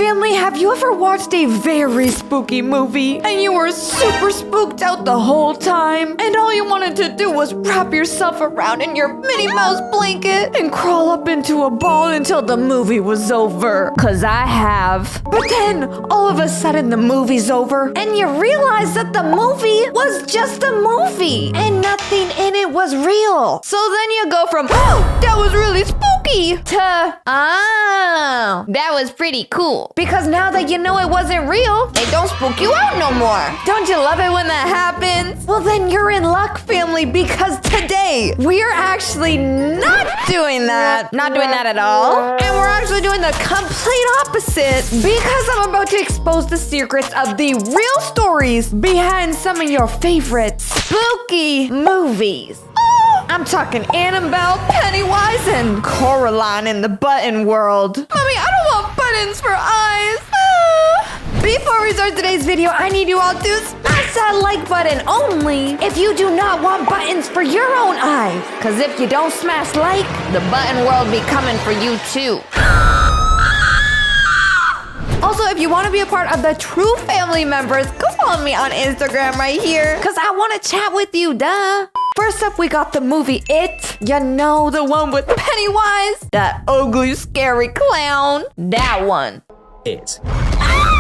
Family, have you ever watched a very spooky movie and you were super spooked out the whole time and all you wanted to do was wrap yourself around in your Minnie Mouse blanket and crawl up into a ball until the movie was over? Cause I have. But then all of a sudden the movie's over and you realize that the movie was just a movie and nothing in it was real. So then you go from, oh, that was really spooky, to, oh, that was pretty cool. Because now that you know it wasn't real, it don't spook you out no more. Don't you love it when that happens? Well, then you're in luck, family, because today we're actually not doing that. Not doing that at all. And we're actually doing the complete opposite because I'm about to expose the secrets of the real stories behind some of your favorite spooky movies. I'm talking Annabelle, Pennywise, and Coraline in the button world. Mommy, I don't want buttons for eyes. Before we start today's video, I need you all to smash that like button only if you do not want buttons for your own eyes. Cause if you don't smash like, the button world be coming for you too. Also, if you want to be a part of the True family members, go follow me on Instagram right here. Cause I want to chat with you, duh. First up, we got the movie It. You know, the one with Pennywise, that ugly, scary clown. That one. It. Oh!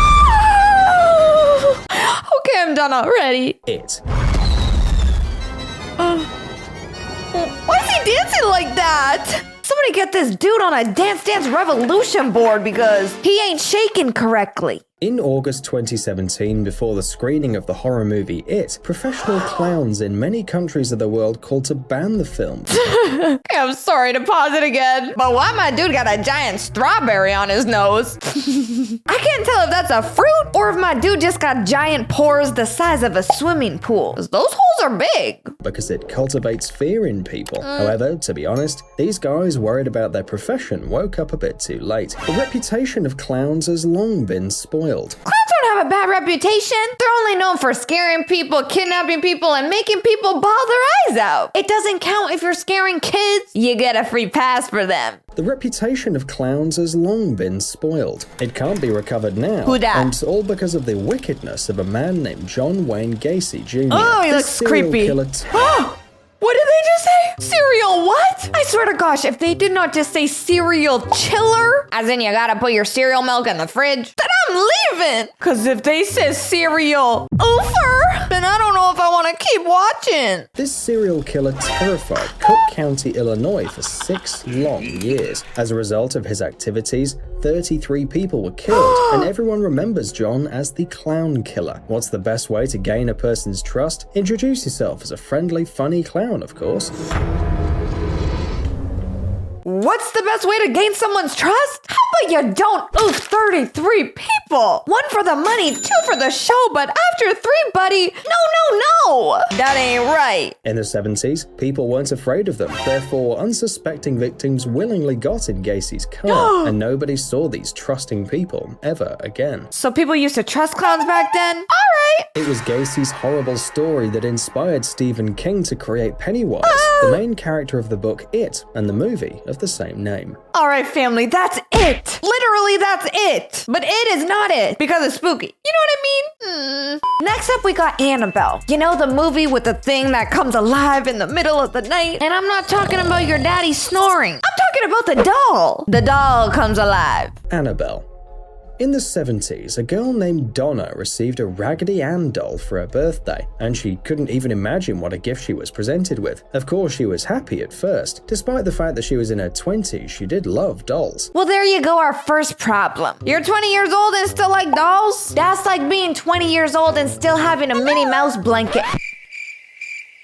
Okay, I'm done already. It. Why is he dancing like that? Somebody get this dude on a Dance Dance Revolution board because he ain't shaking correctly. In August 2017, before the screening of the horror movie It, professional clowns in many countries of the world called to ban the film. I'm sorry to pause it again, but why my dude got a giant strawberry on his nose? I can't tell if that's a fruit or if my dude just got giant pores the size of a swimming pool. 'Cause those holes are big. Because it cultivates fear in people. However, to be honest, these guys worried about their profession woke up a bit too late. The reputation of clowns has long been spoiled. Clowns don't have a bad reputation. They're only known for scaring people, kidnapping people, and making people bawl their eyes out. It doesn't count if you're scaring kids. You get a free pass for them. The reputation of clowns has long been spoiled. It can't be recovered now. Who dat? And all because of the wickedness of a man named John Wayne Gacy Jr. Oh, he This looks serial creepy. killer What did they just say? Cereal what? I swear to gosh, if they did not just say cereal chiller, as in you gotta put your cereal milk in the fridge, then I'm leaving. Cause if they said cereal oofer, then I don't know if I wanna keep watching. This serial killer terrified Cook County, Illinois for 6 long years. As a result of his activities, 33 people were killed, and everyone remembers John as the clown killer. What's the best way to gain a person's trust? Introduce yourself as a friendly, funny clown, of course. What's the best way to gain someone's trust? How about you don't oof 33 people? 1 for the money, 2 for the show, but after 3, buddy, no. That ain't right. In the 70s, people weren't afraid of them. Therefore, unsuspecting victims willingly got in Gacy's car, and nobody saw these trusting people ever again. So people used to trust clowns back then? All right. It was Gacy's horrible story that inspired Stephen King to create Pennywise, the main character of the book It, and the movie of the same name. All right, family, that's it. Literally, that's it. But it is not it because it's spooky. You know what I mean? Next up, we got Annabelle. You know, the movie with the thing that comes alive in the middle of the night? And I'm not talking about your daddy snoring. I'm talking about the doll. The doll comes alive. Annabelle. In the 70s, a girl named Donna received a Raggedy Ann doll for her birthday, and she couldn't even imagine what a gift she was presented with. Of course, she was happy at first. Despite the fact that she was in her 20s, she did love dolls. Well, there you go, our first problem. You're 20 years old and still like dolls? That's like being 20 years old and still having a Minnie Mouse blanket.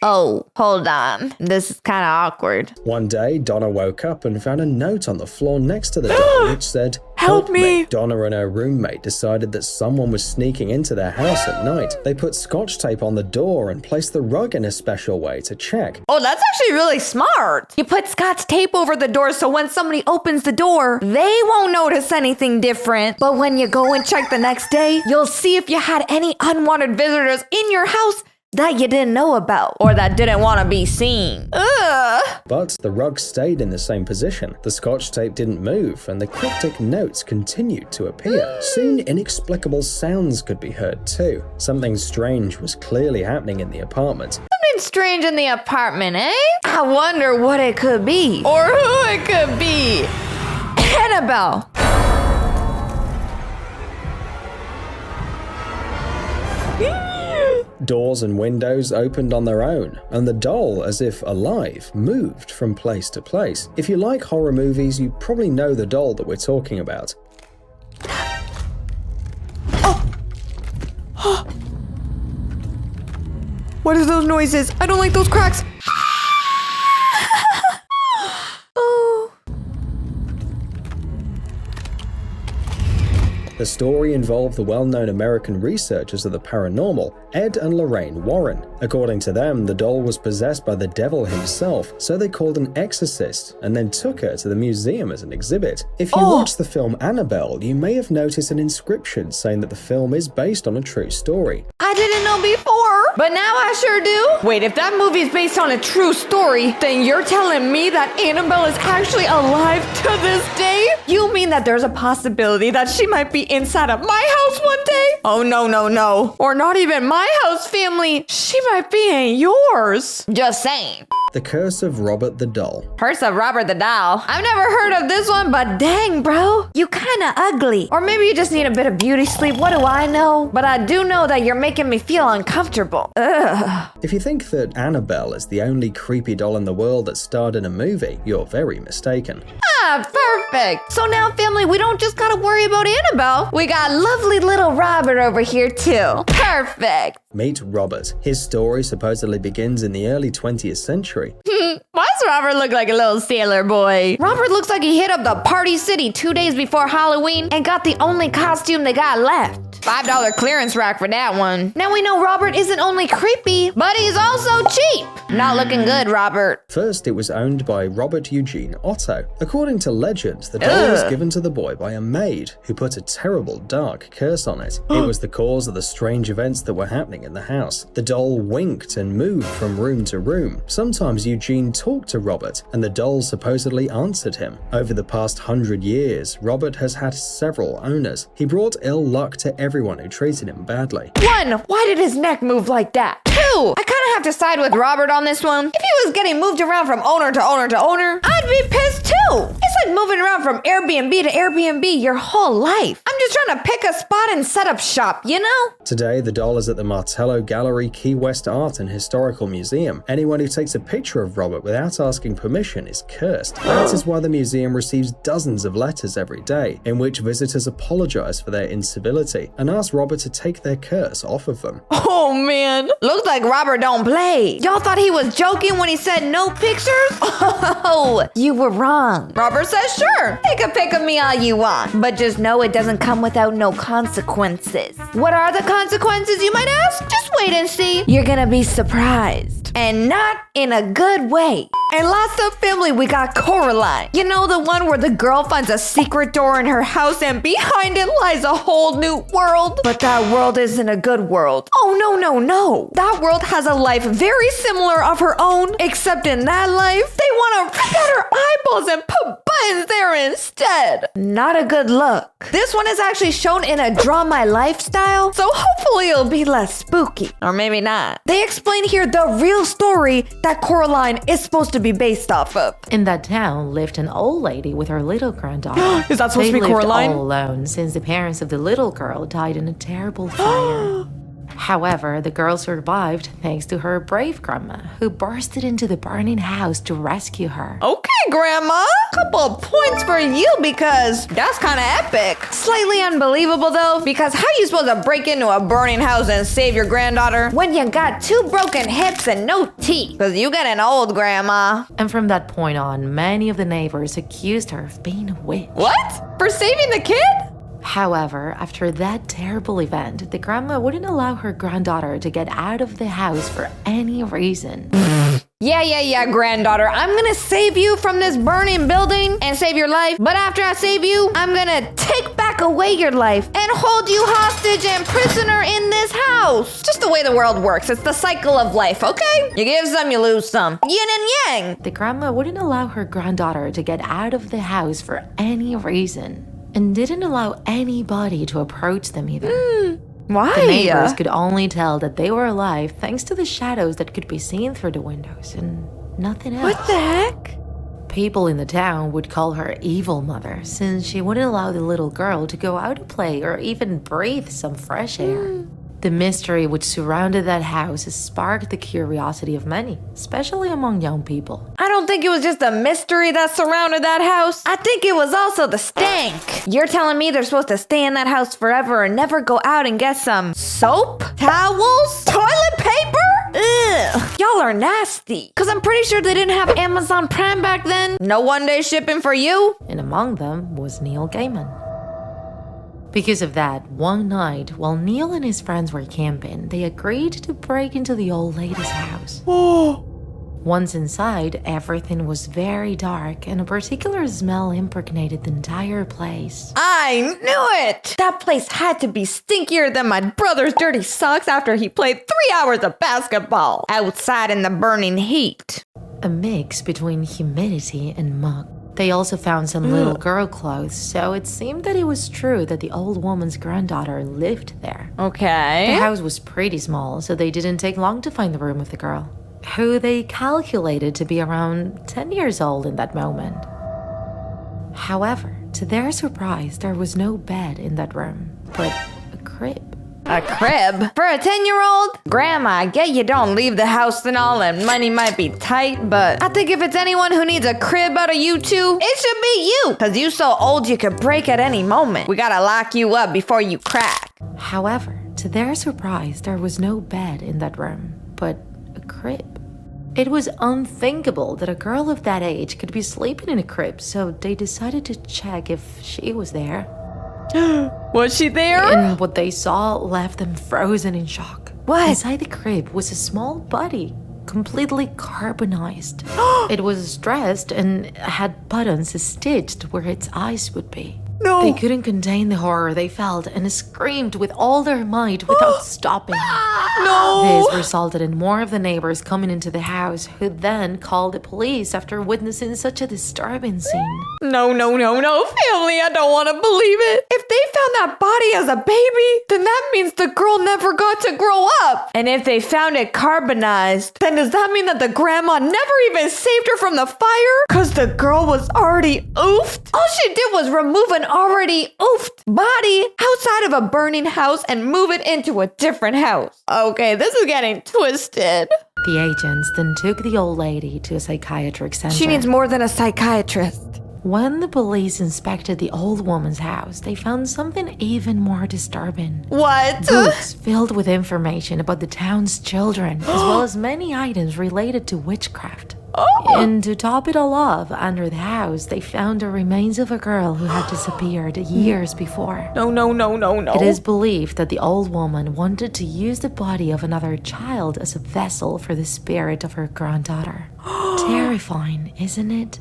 Oh, hold on. This is kind of awkward. One day, Donna woke up and found a note on the floor next to the doll which said, "Help me." Donna and her roommate decided that someone was sneaking into their house at night. They put scotch tape on the door and placed the rug in a special way to check. Oh, that's actually really smart. You put scotch tape over the door so when somebody opens the door, they won't notice anything different. But when you go and check the next day, you'll see if you had any unwanted visitors in your house that you didn't know about or that didn't want to be seen. Ugh. But the rug stayed in the same position, the scotch tape didn't move, and the cryptic notes continued to appear. Soon, inexplicable sounds could be heard too. Something strange was clearly happening in the apartment. Something strange in the apartment, eh? I wonder what it could be. Or who it could be. Annabelle. Doors and windows opened on their own, and the doll, as if alive, moved from place to place. If you like horror movies, you probably know the doll that we're talking about. Oh. What are those noises? I don't like those cracks. Oh. The story involved the well-known American researchers of the paranormal, Ed and Lorraine Warren. According to them, the doll was possessed by the devil himself, so they called an exorcist and then took her to the museum as an exhibit. If you watch the film Annabelle, you may have noticed an inscription saying that the film is based on a true story. I didn't know before, but now I sure do. Wait, if that movie is based on a true story, then you're telling me that Annabelle is actually alive to this day? You mean that there's a possibility that she might be inside of my house one day? Oh, no, no, no. Or not even my house, family. She might be in yours. Just saying. The Curse of Robert the Doll. Curse of Robert the Doll. I've never heard of this one, but dang, bro. You kinda ugly. Or maybe you just need a bit of beauty sleep. What do I know? But I do know that you're making me feel uncomfortable. Ugh. If you think that Annabelle is the only creepy doll in the world that starred in a movie, you're very mistaken. Ah, perfect. So now, family, we don't just gotta worry about Annabelle. We got lovely little Robert over here, too. Perfect. Meet Robert. His story supposedly begins in the early 20th century. Why does Robert look like a little sailor boy? Robert looks like he hit up the Party City 2 days before Halloween and got the only costume they got left. $5 clearance rack for that one. Now we know Robert isn't only creepy, but he's also cheap. Not looking good, Robert. First, it was owned by Robert Eugene Otto. According to legend, the doll was given to the boy by a maid who put a terrible, dark curse on it. It was the cause of the strange events that were happening in the house. The doll winked and moved from room to room. Sometimes Eugene talked to Robert, and the doll supposedly answered him. Over the past 100 years, Robert has had several owners. He brought ill luck to everyone who treated him badly. 1. Why did his neck move like that? 2. I kind of have to side with Robert on this one. If he was getting moved around from owner to owner to owner, I'd be pissed too. It's like moving around from Airbnb to Airbnb your whole life. I'm just trying to pick a spot and set up shop, you know? Today, the doll is at the Martello Gallery Key West Art and Historical Museum. Anyone who takes a picture of Robert without asking permission is cursed. That is why the museum receives dozens of letters every day, in which visitors apologize for their incivility and ask Robert to take their curse off of them. Oh man, looks like Robert don't play. Y'all thought he was joking when he said no pictures? Oh, you were wrong. Robert says sure, take a pic of me all you want, but just know it doesn't come without no consequences. What are the consequences, you might ask? Just wait and see. You're gonna be surprised, and not in a good way. And last up, family, we got Coraline. You know, the one where the girl finds a secret door in her house and behind it lies a whole new world? But that world isn't a good world. Oh, no, no, no. That world has a life very similar of her own, except in that life, they want to rip out her eyeballs and put buttons there instead. Not a good look. This one is actually shown in a Draw My Life style, so hopefully it'll be less spooky. Or maybe not. They explain here the real story that Coraline is supposed to be based off of. In that town lived an old lady with her little granddaughter. Is that supposed to be Coraline? They lived all alone since the parents of the little girl died in a terrible fire. However, the girl survived thanks to her brave grandma, who bursted into the burning house to rescue her. Okay, Grandma. Couple of points for you because that's kind of epic. Slightly unbelievable though, because how you supposed to break into a burning house and save your granddaughter when you got 2 broken hips and no teeth? Because you got an old grandma. And from that point on, many of the neighbors accused her of being a witch. What? For saving the kid? However, after that terrible event, the grandma wouldn't allow her granddaughter to get out of the house for any reason. Yeah, granddaughter. I'm gonna save you from this burning building and save your life. But after I save you, I'm gonna take back pack away your life and hold you hostage and prisoner in this house. Just the way the world works. It's the cycle of life, okay? You give some, you lose some. Yin and yang. The grandma wouldn't allow her granddaughter to get out of the house for any reason, and didn't allow anybody to approach them either. Why? The neighbors could only tell that they were alive thanks to the shadows that could be seen through the windows and nothing else. What the heck? People in the town would call her Evil Mother since she wouldn't allow the little girl to go out to play or even breathe some fresh air. The mystery which surrounded that house has sparked the curiosity of many, especially among young people. I don't think it was just the mystery that surrounded that house. I think it was also the stank. You're telling me they're supposed to stay in that house forever and never go out and get some soap, towels, toilet paper? Ugh, y'all are nasty. Cause I'm pretty sure they didn't have Amazon Prime back then. No one-day shipping for you. And among them was Neil Gaiman. Because of that, one night, while Neil and his friends were camping, they agreed to break into the old lady's house. Once inside, everything was very dark and a particular smell impregnated the entire place. I knew it! That place had to be stinkier than my brother's dirty socks after he played 3 hours of basketball outside in the burning heat. A mix between humidity and muck. They also found some little girl clothes, so it seemed that it was true that the old woman's granddaughter lived there. Okay. The house was pretty small, so they didn't take long to find the room of the girl, who they calculated to be around 10 years old in that moment. However, to their surprise, there was no bed in that room, but a crib. A crib? For a 10-year-old? Grandma, I get you don't leave the house and all and money might be tight, but I think if it's anyone who needs a crib out of you two, it should be you. Cause you so old you could break at any moment. We gotta lock you up before you crack. However, to their surprise, there was no bed in that room, but a crib. It was unthinkable that a girl of that age could be sleeping in a crib, so they decided to check if she was there. Was she there? And what they saw left them frozen in shock. What? Inside the crib was a small body, completely carbonized. It was dressed and had buttons stitched where its eyes would be. No. They couldn't contain the horror they felt and screamed with all their might without stopping. No. This resulted in more of the neighbors coming into the house, who then called the police after witnessing such a disturbing scene. No, family, I don't want to believe it. If they found that body as a baby, then that means the girl never got to grow up. And if they found it carbonized, then does that mean that the grandma never even saved her from the fire? Cause the girl was already oofed? All she did was remove an already oofed body outside of a burning house and move it into a different house. Okay, this is getting twisted. The agents then took the old lady to a psychiatric center. She needs more than a psychiatrist. When the police inspected the old woman's house, they found something even more disturbing. What? Books filled with information about the town's children, as well as many items related to witchcraft. And to top it all off, under the house, they found the remains of a girl who had disappeared years before. No. It is believed that the old woman wanted to use the body of another child as a vessel for the spirit of her granddaughter. Terrifying, isn't it?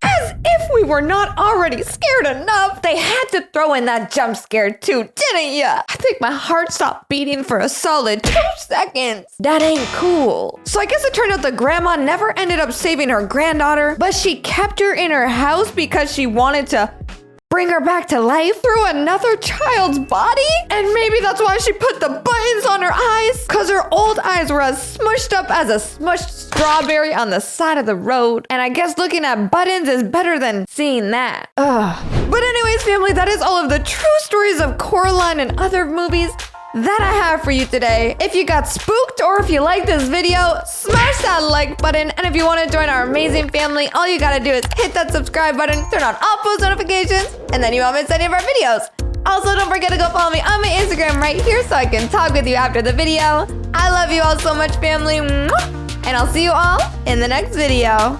As if we were not already scared enough, they had to throw in that jump scare too, didn't ya? I think my heart stopped beating for a solid 2 seconds. That ain't cool. So I guess it turned out the grandma never ended up saving her granddaughter, but she kept her in her house because she wanted to bring her back to life through another child's body? And maybe that's why she put the buttons on her eyes, cause her old eyes were as smushed up as a smushed strawberry on the side of the road. And I guess looking at buttons is better than seeing that. Ugh. But anyways, family, that is all of the true stories of Coraline and other movies that I have for you today. If you got spooked or if you like this video, smash that like button. And if you want to join our amazing family, all you gotta do is hit that subscribe button, turn on all post notifications, and then you won't miss any of our videos. Also, don't forget to go follow me on my Instagram right here so I can talk with you after the video. I love you all so much, family. And I'll see you all in the next video.